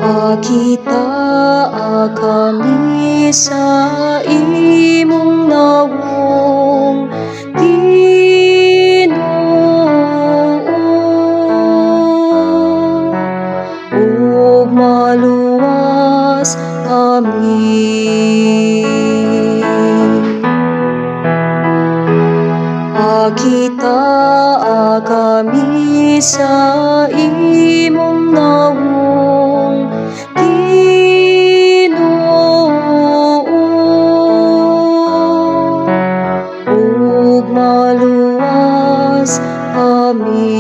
Akita kami sa imong nawong Ginoo, ug maluwas kami. Akita kami sa imong nawong Ginoo, ug maluwas kami.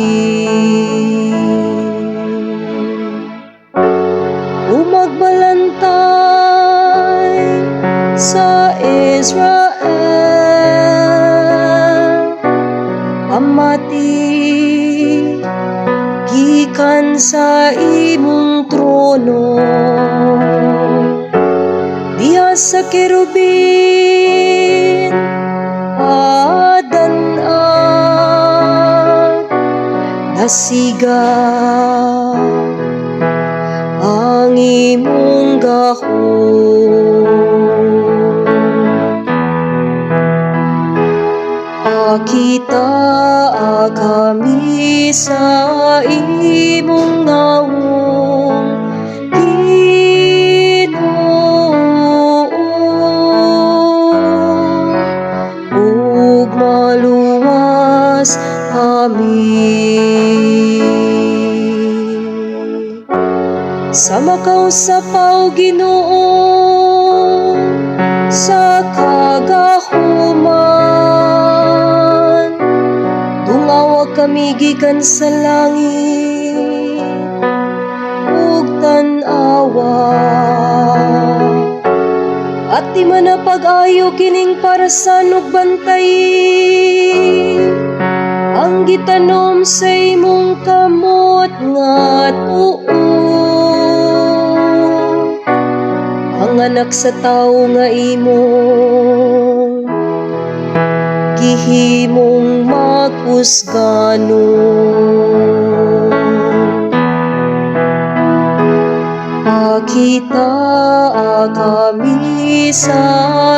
Umagbalantay sa Israel, pamati gikan sa imong trono, diha sa kerubin adan-an, nasiga ang imong gahom. Akita kami sa imong nawong Ginoo, ug maluwas kami. Sa makausapaw Ginoo sa kagahuman, tungawag kami gikan sa langit ug tan-awa, at di man na pag-ayo kining parasan ug bantay ang gitanom sa imong kamot nga tuo. Ang anak sa tawo nga imong gihimong makusganon. Akita kami sa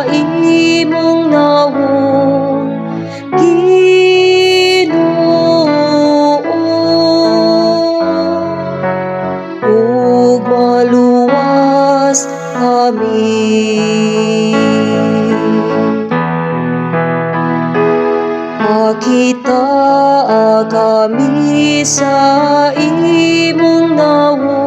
imong nawong Ginoo, ug maluwas kami. Akita kami sa imong nawong